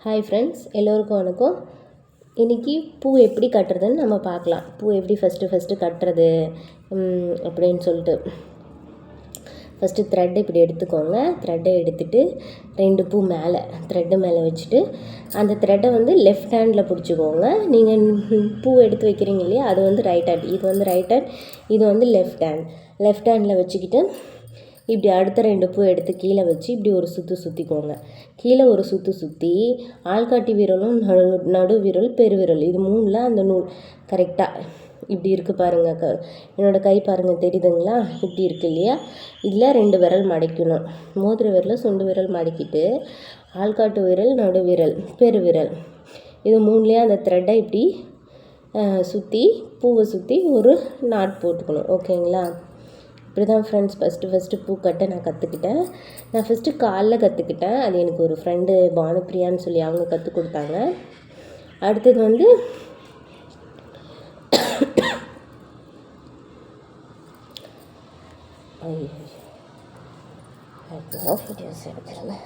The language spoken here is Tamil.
ஹாய் ஃப்ரெண்ட்ஸ், எல்லோருக்கும் வணக்கம். இன்றைக்கி பூ எப்படி கட்டுறதுன்னு நம்ம பார்க்கலாம். பூ எப்படி ஃபஸ்ட்டு கட்டுறது அப்படின்னு சொல்லிட்டு ஃபஸ்ட்டு த்ரெட் இப்படி எடுத்துக்கோங்க. த்ரெட்டை எடுத்துகிட்டு 2 பூ மேலே த்ரெட்டு மேலே வச்சுட்டு அந்த த்ரெட்டை லெஃப்ட் ஹேண்டில் பிடிச்சிக்கோங்க. நீங்கள் பூ எடுத்து வைக்கிறீங்க இல்லையா, அது ரைட் ஹேண்ட், இது ரைட் ஹேண்ட், இது லெஃப்ட் ஹேண்டில் வச்சுக்கிட்டு இப்படி அடுத்த 2 பூ எடுத்து கீழே வச்சு இப்படி ஒரு சுற்றிக்கோங்க. கீழே ஒரு சுற்றி ஆள்காட்டி விரலும் நடு விரல் பெருவிரல் இது 3ல் அந்த நூல் கரெக்டாக இப்படி இருக்குது பாருங்கள். என்னோடய கை பாருங்கள், தெரியுதுங்களா? இப்படி இருக்குது இல்லையா? இதில் 2 விரல் மடக்கணும். மோதிர விரல் சுண்டு விரல் மடக்கிட்டு ஆள்காட்டு விரல் நடு விரல் பெருவிரல் இது 3லேயே அந்த த்ரெட்டை இப்படி சுற்றி பூவை சுற்றி ஒரு நாட் போட்டுக்கணும். ஓகேங்களா? இப்படி தான் ஃப்ரெண்ட்ஸ் ஃபஸ்ட்டு பூ கட்ட நான் கற்றுக்கிட்டேன். நான் ஃபஸ்ட்டு காலில் கற்றுக்கிட்டேன். அது எனக்கு ஒரு ஃப்ரெண்டு பானுப்பிரியான்னு சொல்லி அவங்க கற்றுக் கொடுத்தாங்க. அடுத்தது வீடியோஸ் எடுத்துருந்தேன்.